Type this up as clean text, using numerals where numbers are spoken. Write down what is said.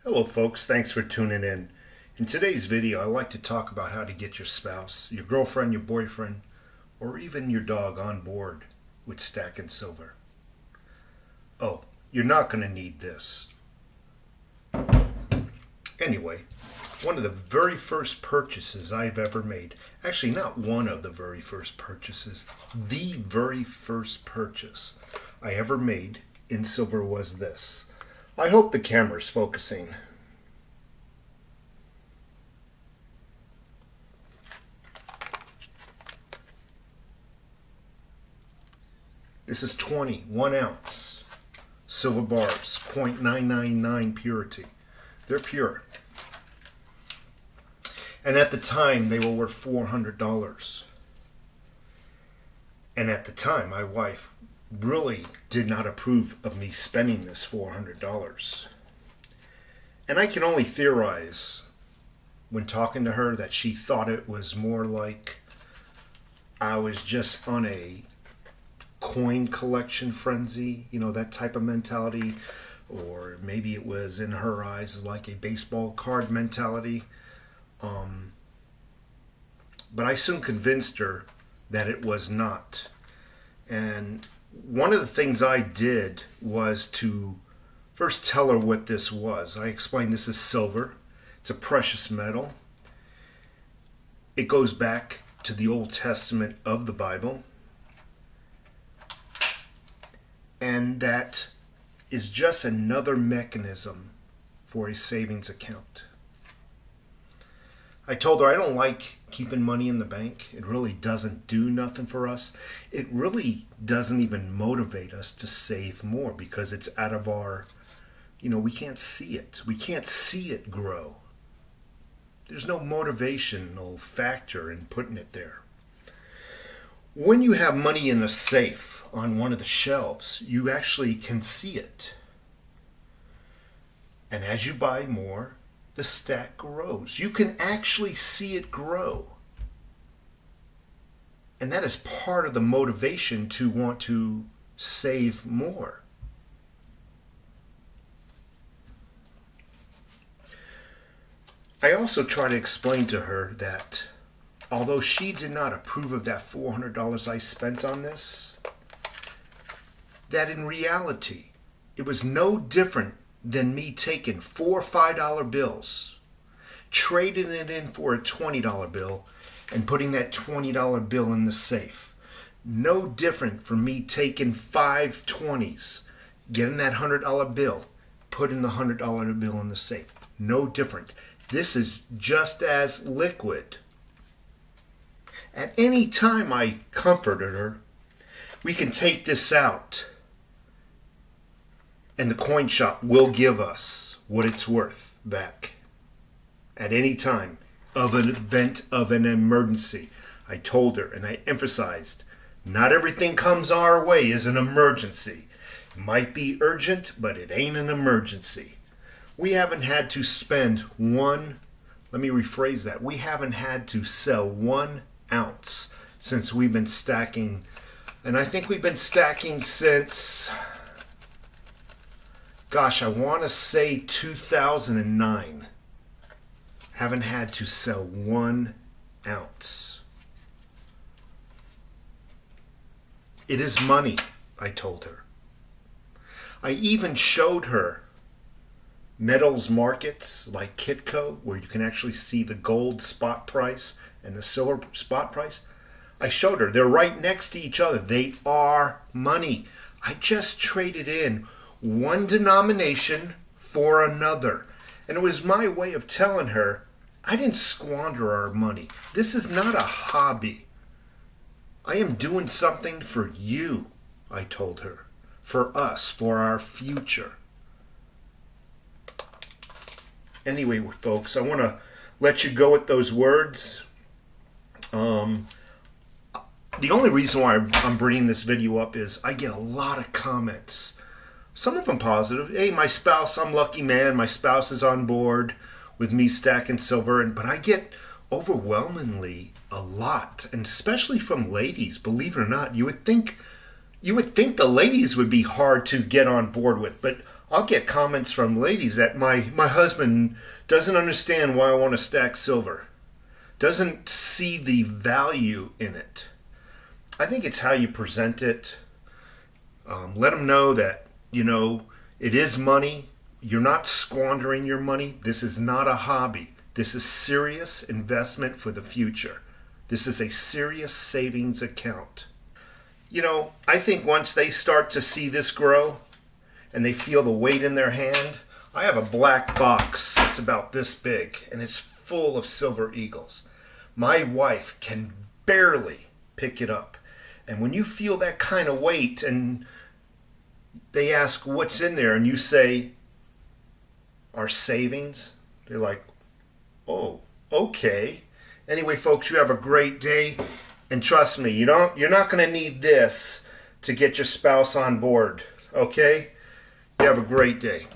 Hello folks, thanks for tuning in. In today's video, I'd like to talk about how to get your spouse, your girlfriend, your boyfriend, or even your dog on board with stacking silver. Oh, you're not going to need this. Anyway, one of the very first purchases I've ever made, actually not one of the very first purchases, the very first purchase I ever made in silver was this. I hope the camera's focusing. This is 1 ounce silver bars, 0.999 purity. They're pure. And at the time, they were worth $400. And at the time, my wife really did not approve of me spending this $400. And I can only theorize when talking to her that she thought it was more like I was just on a coin collection frenzy, you know, that type of mentality, or maybe it was in her eyes like a baseball card mentality. But I soon convinced her that it was not. And one of the things I did was to first tell her what this was. I explained this is silver. It's a precious metal. It goes back to the Old Testament of the Bible. And that is just another mechanism for a savings account. I told her I don't like keeping money in the bank. It really doesn't do nothing for us. It really doesn't even motivate us to save more because it's out of our, you know, we can't see it. We can't see it grow. There's no motivational factor in putting it there. When you have money in a safe on one of the shelves, you actually can see it. And as you buy more, the stack grows. You can actually see it grow. And that is part of the motivation to want to save more. I also try to explain to her that although she did not approve of that $400 I spent on this, that in reality, it was no different than me taking $4 or $5 bills, trading it in for a $20 bill, and putting that $20 bill in the safe. No different from me taking 5 20s, getting that $100 bill, putting the $100 bill in the safe. No different. This is just as liquid. At any time I comforted her, we can take this out and the coin shop will give us what it's worth back. At any time of an event of an emergency. I told her and I emphasized, not everything comes our way is an emergency. It might be urgent, but it ain't an emergency. We haven't had to spend let me rephrase that. We haven't had to sell 1 ounce since we've been stacking. And I think we've been stacking since, gosh, I want to say 2009. Haven't had to sell 1 ounce. It is money, I told her. I even showed her metals markets like Kitco, where you can actually see the gold spot price and the silver spot price. I showed her. They're right next to each other. They are money. I just traded in one denomination for another. And it was my way of telling her, I didn't squander our money. This is not a hobby. I am doing something for you, I told her. For us, for our future. Anyway, folks, I want to let you go with those words. The only reason why I'm bringing this video up is I get a lot of comments. Some of them positive. Hey, my spouse, I'm lucky man. My spouse is on board with me stacking silver. But I get overwhelmingly a lot, and especially from ladies. Believe it or not, you would think the ladies would be hard to get on board with. But I'll get comments from ladies that my husband doesn't understand why I want to stack silver, doesn't see the value in it. I think it's how you present it. Let them know that, you know, it is money. You're not squandering your money. This is not a hobby. This is serious investment for the future. This is a serious savings account. You know, I think once they start to see this grow and they feel the weight in their hand, I have a black box that's about this big and it's full of silver eagles. My wife can barely pick it up. And when you feel that kind of weight and they ask what's in there and you say, our savings, they're like, oh, okay. Anyway, folks, you have a great day. And trust me, you're not going to need this to get your spouse on board. Okay? You have a great day.